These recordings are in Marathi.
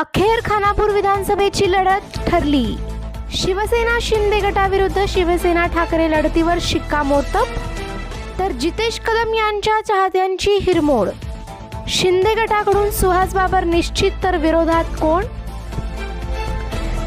अखेर खानापूर विधानसभेची लढत ठरली। शिवसेना शिंदे गटाविरुद्ध शिवसेना ठाकरे लढतीवर शिक्कामोर्तब, तर जितेश कदम यांच्या चाहत्यांची हिरमोड। शिंदे गटाकडून सुहास बाबर निश्चित, तर विरोधात कोण?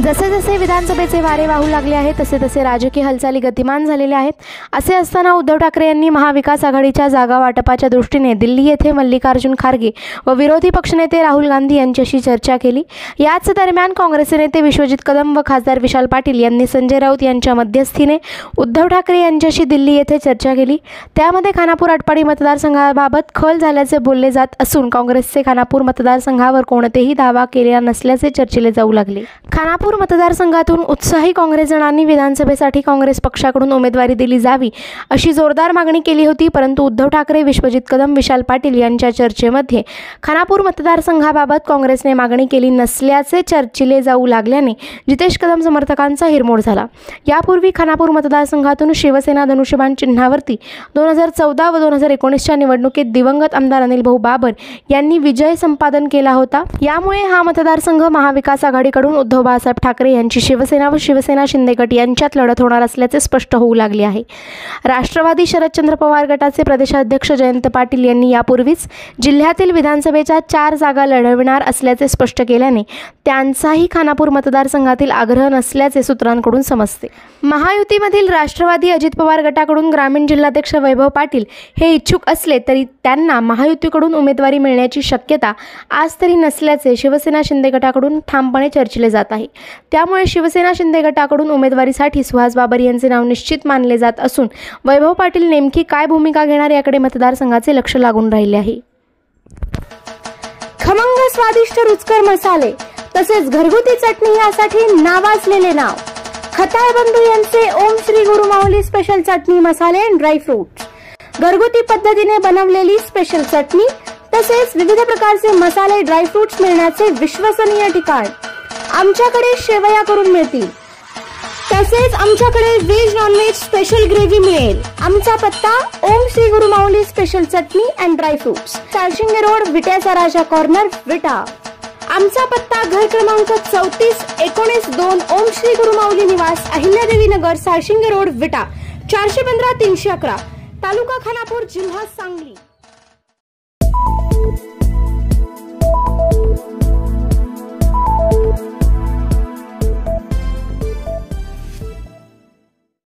जसे जसे विधानसभेचे वारे वाहू लागले आहेत तसे तसे राजकीय हालचाली गतिमान झालेल्या आहेत। असे असताना उद्धव ठाकरे यांनी महाविकास आघाडीच्या जागा वाटपाच्या दृष्टीने दिल्ली येथे मल्लिकार्जुन खरगे व विरोधी पक्षनेते राहुल गांधी यांच्याशी चर्चा केली। याच दरम्यान काँग्रेसचे नेते विश्वजित कदम व खासदार विशाल पाटील यांनी संजय राऊत यांच्या मध्यस्थीने उद्धव ठाकरे यांच्याशी दिल्ली येथे चर्चा केली। त्यामध्ये खानापूर आटपाडी मतदारसंघाबाबत खल झाल्याचे बोलले जात असून काँग्रेसचे खानापूर मतदारसंघावर कोणतेही दावा केलेला नसल्याचे चर्चिले जाऊ लागले। खानापूर मतदारसंघातून उत्साही काँग्रेस जणांनी विधानसभेसाठी काँग्रेस पक्षाकडून उमेदवारी दिली जावी अशी जोरदार मागणी केली होती, परंतु उद्धव ठाकरे, विश्वजित कदम, विशाल पाटील यांच्या चर्चेमध्ये खानापूर मतदारसंघाबाबत काँग्रेसने मागणी केली नसल्याचे चर्चिले जाऊ लागल्याने जितेश कदम समर्थकांचा हिरमोड झाला। यापूर्वी खानापूर मतदारसंघातून शिवसेना धनुष्यबाण चिन्हावरती 2014 व 2019च्या निवडणुकीत दिवंगत आमदार अनिल भाऊ बाबर यांनी विजय संपादन केला होता। यामुळे हा मतदारसंघ महाविकास आघाडीकडून उद्धव बाळासाहेब ठाकरे यांची शिवसेना व शिवसेना शिंदे गट यांच्यात लढत होणार असल्याचे स्पष्ट होऊ लागले आहे। राष्ट्रवादी शरदचंद्र पवार गटाचे प्रदेशाध्यक्ष जयंत पाटील यांनी यापूर्वीच जिल्ह्यातील विधानसभेच्या 4 जागा लढविणार असल्याचे स्पष्ट केल्याने त्यांचाही खानापूर मतदारसंघातील आग्रह नसल्याचे सूत्रांकडून समजते। महायुतीमधील राष्ट्रवादी अजित पवार गटाकडून ग्रामीण जिल्हाध्यक्ष वैभव पाटील हे इच्छुक असले तरी त्यांना महायुतीकडून उमेदवारी मिळण्याची शक्यता आज तरी नसल्याचे शिवसेना शिंदे गटाकडून ठामपणे चर्चिले जात आहे। त्यामुळे शिवसेना शिंदे गटाकडून उमेदवारीसाठी सुहास बाबर यांचे नाव निश्चित मानले जात असून वैभव पाटील नेमकी काय भूमिका घेणार याकडे मतदारसंघाचे लक्ष लागून राहिले आहे। खमंग स्वादिष्ट रुचकर मसाले तसेच घरगुती चटणी यासाठी नावाजलेले नाव खताळ बंधू यांचे ओम श्री गुरु माऊली स्पेशल चटणी मसाले अँड ड्रायफ्रूट्स। घरगुती पद्धतीने बनवलेली स्पेशल चटणी तसेच विविध प्रकारचे मसाले ड्रायफ्रूट्स मिळण्याचे विश्वसनीय ठिकाण। आमच्याकडे शेवया करून मिळतील, तसेच आमच्याकडे veg non veg special gravy मिळेल। आमचा पत्ता Om Shri Guru Mauli special chutney and dry fruits, Salshinge road, विट्याचा राजा कॉर्नर, विटा। आमचा पत्ता घर क्रमांक 34-19-2 ओम श्री गुरु माऊली निवास, अहिल्यादेवी नगर, साळशिंगे रोड, विटा, 415-311, तालुका खानापूर, जिल्हा सांगली।